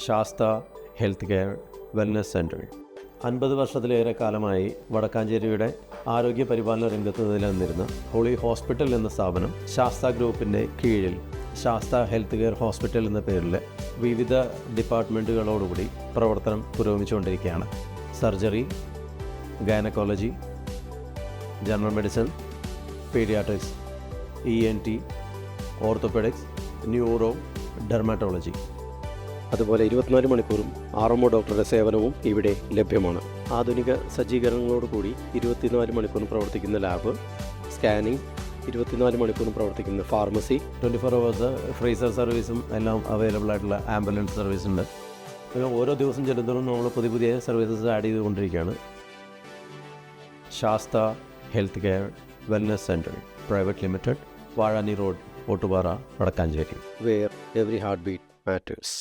Sastha health care wellness centre 50 വർഷത്തിലേറെ കാലമായി വടക്കാഞ്ചേരിയുടെ ആരോഗ്യ പരിപാലന രംഗത്ത് നിലനിന്നിരുന്ന ഹോളി ഹോസ്പിറ്റൽ എന്ന സ്ഥാപനം ശാസ്ത ഗ്രൂപ്പിൻ്റെ കീഴിൽ ശാസ്ത ഹെൽത്ത് കെയർ ഹോസ്പിറ്റൽ എന്ന പേരിൽ വിവിധ ഡിപ്പാർട്ട്മെൻറ്റുകളോടുകൂടി പ്രവർത്തനം പുരോഗമിച്ചുകൊണ്ടിരിക്കുകയാണ്. Surgery, gynaecology, general medicine, paediatrics, ENT, orthopaedics, neuro, dermatology, അതുപോലെ 24 മണിക്കൂറും RMO ഡോക്ടറുടെ സേവനവും ഇവിടെ ലഭ്യമാണ്. ആധുനിക സജ്ജീകരണങ്ങളോടുകൂടി 24 മണിക്കൂറും പ്രവർത്തിക്കുന്ന ലാബ്, സ്കാനിങ്, 24 മണിക്കൂറും പ്രവർത്തിക്കുന്ന ഫാർമസി, 24 hours ഫ്രീസർ സർവീസും എല്ലാം അവൈലബിൾ ആയിട്ടുള്ള ആംബുലൻസ് സർവീസ് ഉണ്ട്. ഓരോ ദിവസം ചെല്ലുന്നതും നമ്മൾ പുതിയ സർവീസസ് ആഡ് ചെയ്തുകൊണ്ടിരിക്കുകയാണ്. Sastha health care wellness centre private limited, Vazhani road, Ottupara, Vadakkanchery. Where every heartbeat matters.